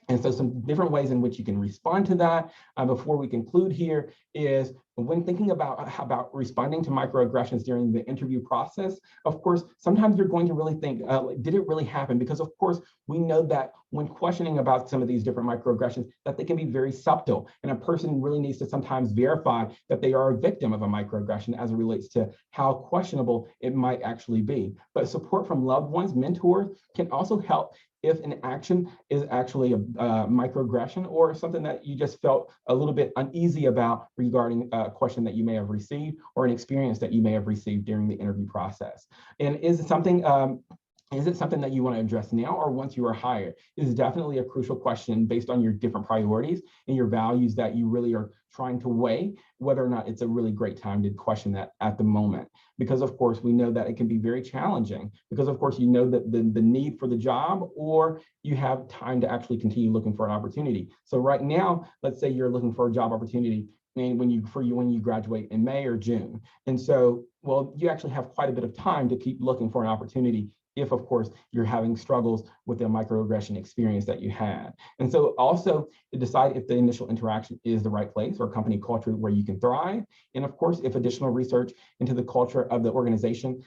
And so some different ways in which you can respond to that before we conclude here is, when thinking about responding to microaggressions during the interview process, of course, sometimes you're going to really think, did it really happen? Because of course, we know that when questioning about some of these different microaggressions, that they can be very subtle, and a person really needs to sometimes verify that they are a victim of a microaggression as it relates to how questionable it might actually be. But support from loved ones, mentors, can also help if an action is actually a microaggression or something that you just felt a little bit uneasy about regarding a question that you may have received or an experience that you may have received during the interview process. And is it something that you want to address now or once you are hired? This is definitely a crucial question based on your different priorities and your values that you really are trying to weigh whether or not it's a really great time to question that at the moment. Because of course, we know that it can be very challenging because of course, you know that the need for the job, or you have time to actually continue looking for an opportunity. So right now, let's say you're looking for a job opportunity and when you graduate in May or June. And so, well, you actually have quite a bit of time to keep looking for an opportunity if, of course, you're having struggles with the microaggression experience that you had. And so also to decide if the initial interaction is the right place or company culture where you can thrive. And of course, if additional research into the culture of the organization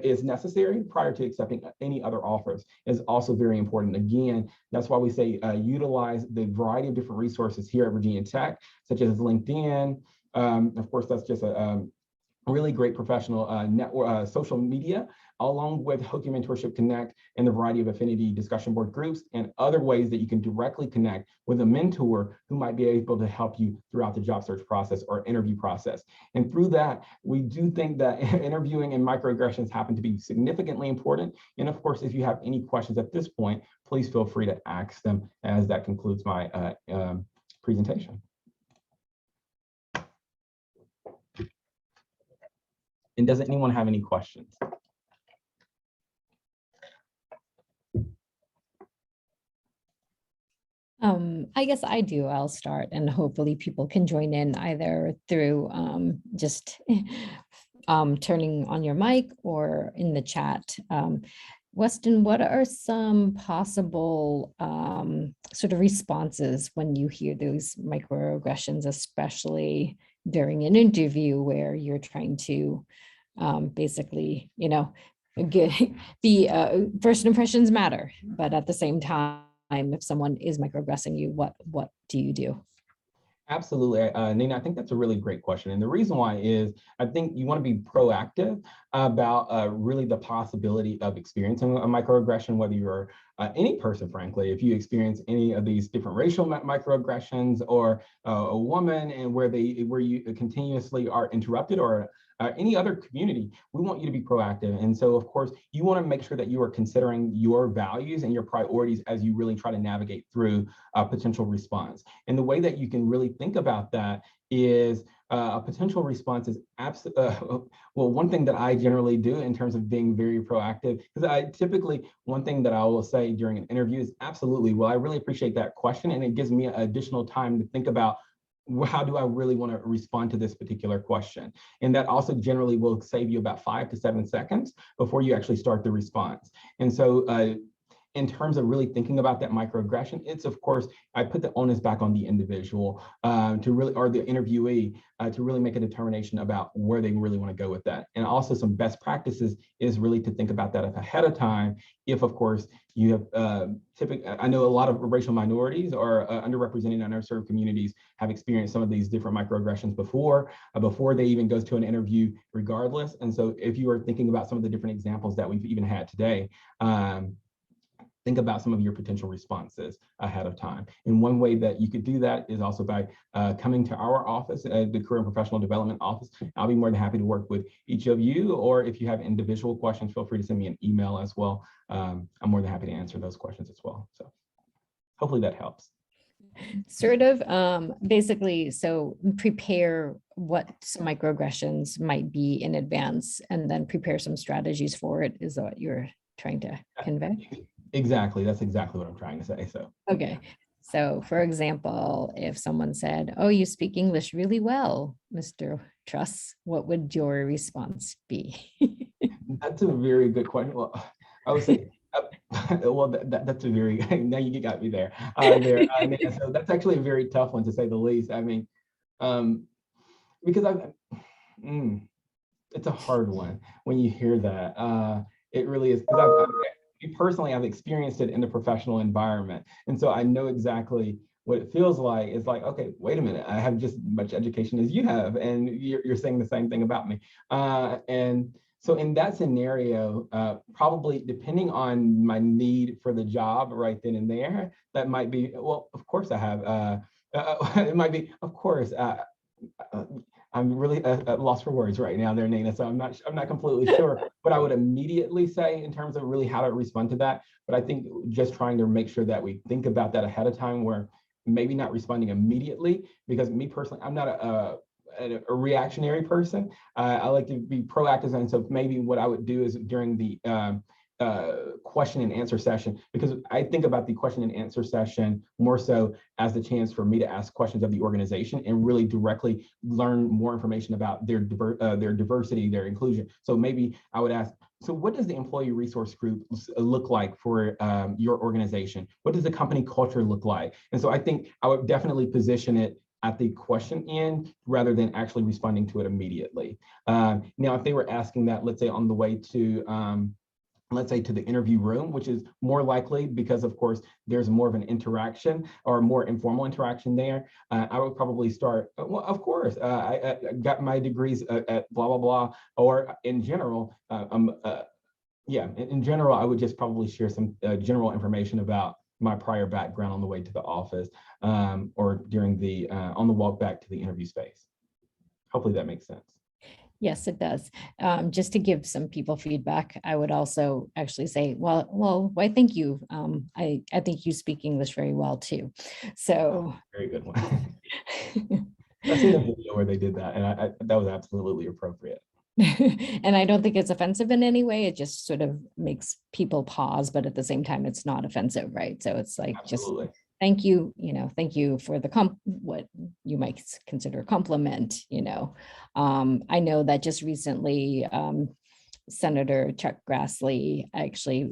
is necessary prior to accepting any other offers is also very important. Again, that's why we say utilize the variety of different resources here at Virginia Tech, such as LinkedIn. Of course, that's just a really great professional network, social media, along with Hokie Mentorship Connect and the variety of affinity discussion board groups and other ways that you can directly connect with a mentor who might be able to help you throughout the job search process or interview process. And through that, we do think that interviewing and microaggressions happen to be significantly important. And of course, if you have any questions at this point, please feel free to ask them, as that concludes my presentation. And does anyone have any questions? I guess I do. I'll start, and hopefully people can join in either through just turning on your mic or in the chat. Weston, what are some possible sort of responses when you hear those microaggressions, especially during an interview where you're trying to basically, be first impressions matter, but at the same time, if someone is microaggressing you, what do you do? Absolutely, Nina, I think that's a really great question. And the reason why is I think you want to be proactive about really the possibility of experiencing a microaggression, whether you're any person, frankly, if you experience any of these different racial microaggressions or a woman and where you continuously are interrupted or any other community, we want you to be proactive. And so, of course, you want to make sure that you are considering your values and your priorities as you really try to navigate through a potential response. And the way that you can really think about that is a potential response is well, one thing that I generally do in terms of being very proactive, because I typically, one thing that I will say during an interview is absolutely, well, I really appreciate that question. And it gives me additional time to think about how do I really want to respond to this particular question? And that also generally will save you about 5 to 7 seconds before you actually start the response. And so in terms of really thinking about that microaggression, it's of course, I put the onus back on the individual to really, or the interviewee to really make a determination about where they really want to go with that. And also some best practices is really to think about that ahead of time. If of course you have I know a lot of racial minorities or underrepresented and underserved communities have experienced some of these different microaggressions before they even go to an interview regardless. And so if you are thinking about some of the different examples that we've even had today, think about some of your potential responses ahead of time. And one way that you could do that is also by coming to our office, the Career and Professional Development Office. I'll be more than happy to work with each of you, or if you have individual questions, feel free to send me an email as well. I'm more than happy to answer those questions as well. So hopefully that helps. Sort of, basically, so prepare what some microaggressions might be in advance and then prepare some strategies for it is what you're trying to convey? Exactly. That's exactly what I'm trying to say. So, okay. So for example, if someone said, oh, you speak English really well, Mr. Truss, what would your response be? That's a very good question. Well, I would say, well, that's a very, now you got me there. So that's actually a very tough one to say the least. I mean, because it's a hard one when you hear that. It really is, because personally, I've experienced it in the professional environment. And so I know exactly what it feels like. It's like, okay, wait a minute, I have just as much education as you have, and you're saying the same thing about me. And so in that scenario, probably depending on my need for the job right then and there, that might be, well, of course I have, it might be, of course, I'm really at loss for words right now there, Nina, so I'm not completely sure what I would immediately say in terms of really how to respond to that. But I think just trying to make sure that we think about that ahead of time, where maybe not responding immediately, because me personally, I'm not a reactionary person. I like to be proactive. And so maybe what I would do is during the question and answer session, because I think about the question and answer session more so as the chance for me to ask questions of the organization and really directly learn more information about their diversity, their inclusion. So maybe I would ask, so what does the employee resource group look like for your organization? What does the company culture look like? And so I think I would definitely position it at the question end rather than actually responding to it immediately. Now, if they were asking that, let's say on the way to, let's say to the interview room, which is more likely because of course, there's more of an interaction or more informal interaction there. I would probably start, well, of course, I got my degrees at blah, blah, blah, or in general, in general, I would just probably share some general information about my prior background on the way to the office or during the, on the walk back to the interview space. Hopefully that makes sense. Yes, it does. Just to give some people feedback, I would also actually say, well, why thank you. I think you speak English very well too. So very good one. I've seen a video where they did that, and that was absolutely appropriate. And I don't think it's offensive in any way. It just sort of makes people pause, but at the same time, it's not offensive, right? So it's like, just Absolutely. thank you, thank you for the what you might consider a compliment, I know that just recently, Senator Chuck Grassley actually,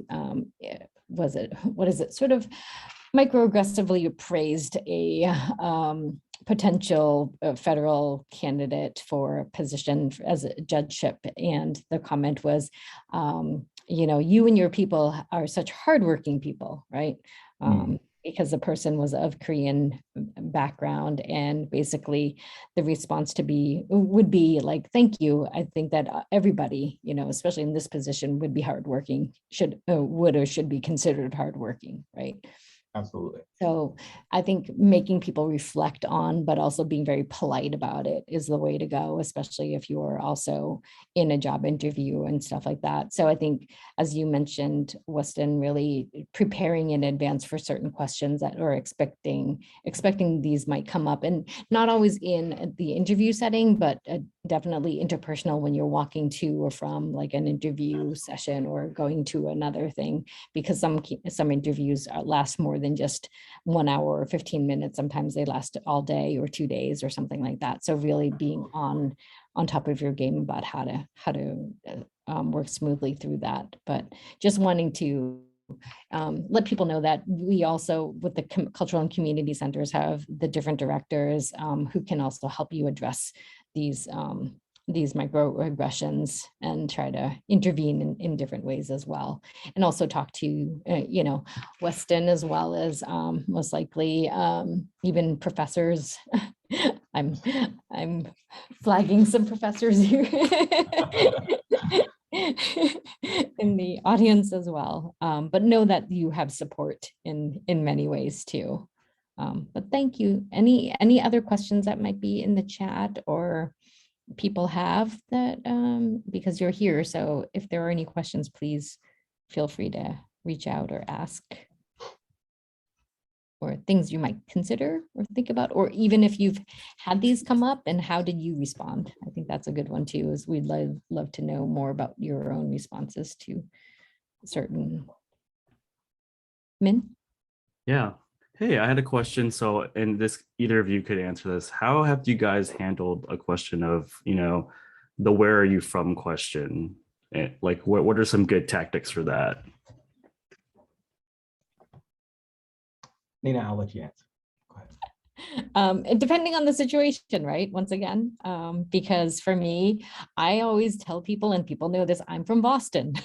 what is it, sort of microaggressively praised a potential federal candidate for a position as a judgeship. And the comment was, you and your people are such hardworking people, right? Because the person was of Korean background, and basically the response would be like, thank you. I think that everybody, especially in this position, would be hardworking, would or should be considered hardworking, right? Absolutely. So I think making people reflect on, but also being very polite about it is the way to go, especially if you're also in a job interview and stuff like that. So I think, as you mentioned, Weston, really preparing in advance for certain questions that are expecting these might come up, and not always in the interview setting, but definitely interpersonal when you're walking to or from like an interview session or going to another thing, because some interviews last more than just 1 hour or 15 minutes. Sometimes they last all day or 2 days or something like that. So really being on top of your game about how to work smoothly through that. But just wanting to let people know that we also, with the cultural and community centers, have the different directors who can also help you address these microaggressions and try to intervene in different ways as well. And also talk to, Weston, as well as most likely even professors. I'm flagging some professors here in the audience as well. But know that you have support in many ways too. But thank you. Any other questions that might be in the chat or people have that, because you're here. So if there are any questions, please feel free to reach out or ask, or things you might consider or think about, or even if you've had these come up and how did you respond? I think that's a good one too, is we'd love to know more about your own responses to certain. Min? Yeah. Hey, I had a question. So, and this, either of you could answer this. How have you guys handled a question of, the where are you from question? Like, what are some good tactics for that? Nina, I'll let you answer. Go ahead. Depending on the situation, right? Once again, because for me, I always tell people, and people know this, I'm from Boston.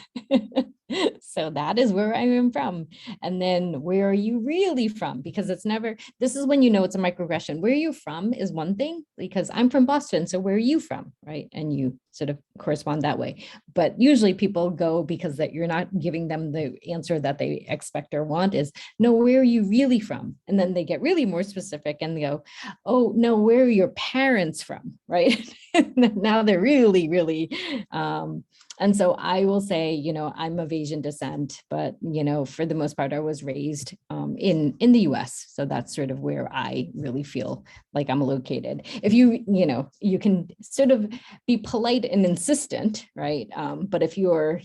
So that is where I am from. And then where are you really from? Because it's never, this is when you know it's a microaggression. Where are you from is one thing, because I'm from Boston. So where are you from? Right. And you sort of correspond that way. But usually people go because that you're not giving them the answer that they expect or want, is no, where are you really from? And then they get really more specific and they go, oh no, where are your parents from? Right. Now they're really, really, and so I will say, I'm of Asian descent, but, for the most part, I was raised in the US. So that's sort of where I really feel like I'm located. If you can sort of be polite and insistent, right? But if you're,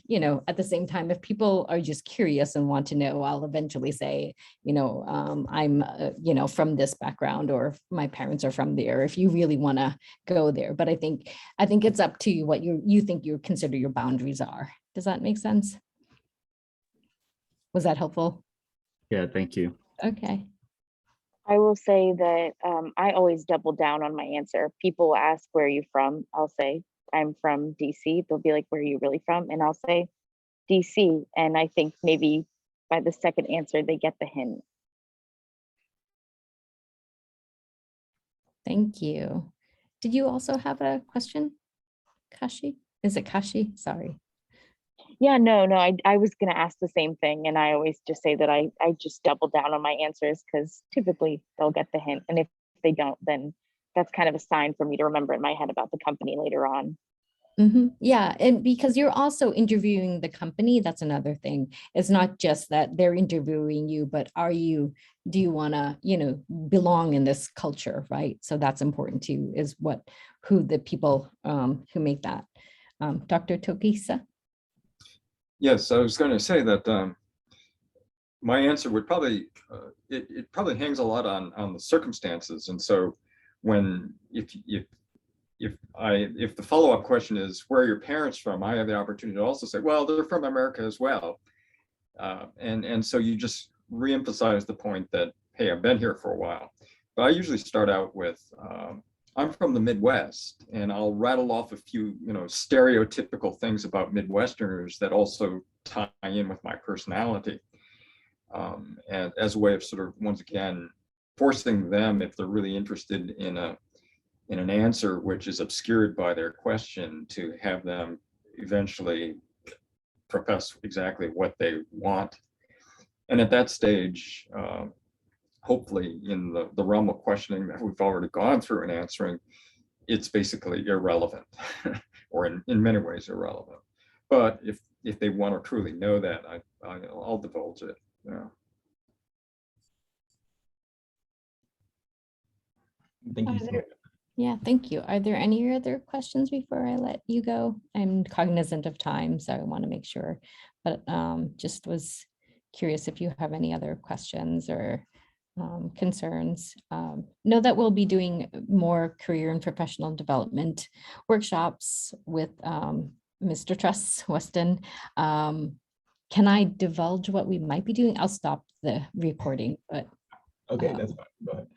at the same time, if people are just curious and want to know, I'll eventually say, I'm, from this background, or my parents are from there, if you really want to go there. But I think it's up to you what you think you consider your boundaries are. Does that make sense? Was that helpful? Yeah, thank you. Okay. I will say that I always double down on my answer. People ask, where are you from? I'll say, I'm from DC. They'll be like, where are you really from? And I'll say, DC. And I think maybe by the second answer, they get the hint. Thank you. Did you also have a question, Kashi? Is it Kashi? Sorry. Yeah, no, I was going to ask the same thing. And I always just say that I just double down on my answers, because typically they'll get the hint. And if they don't, then that's kind of a sign for me to remember in my head about the company later on. Mm-hmm. Yeah, and because you're also interviewing the company, that's another thing. It's not just that they're interviewing you, but do you want to, belong in this culture, right? So that's important too, is who the people who make that Dr. Tokisa? Yes, I was going to say that my answer would probably, it probably hangs a lot on the circumstances. And so when, if the follow-up question is, where are your parents from? I have the opportunity to also say, well, they're from America as well. And so you just reemphasize the point that, hey, I've been here for a while. But I usually start out with, I'm from the Midwest, and I'll rattle off a few, stereotypical things about Midwesterners that also tie in with my personality. And as a way of sort of, once again, forcing them, if they're really interested in an answer which is obscured by their question, to have them eventually profess exactly what they want. And at that stage, hopefully in the realm of questioning that we've already gone through and answering, it's basically irrelevant or in many ways irrelevant. But if they want to truly know that, I'll divulge it. Yeah. Thank you so much. Yeah, thank you. Are there any other questions before I let you go? I'm cognizant of time, so I want to make sure, but just was curious if you have any other questions or concerns. Know that we'll be doing more career and professional development workshops with Mr. Truss Weston. Can I divulge what we might be doing? I'll stop the recording, but Okay, that's fine. Go ahead.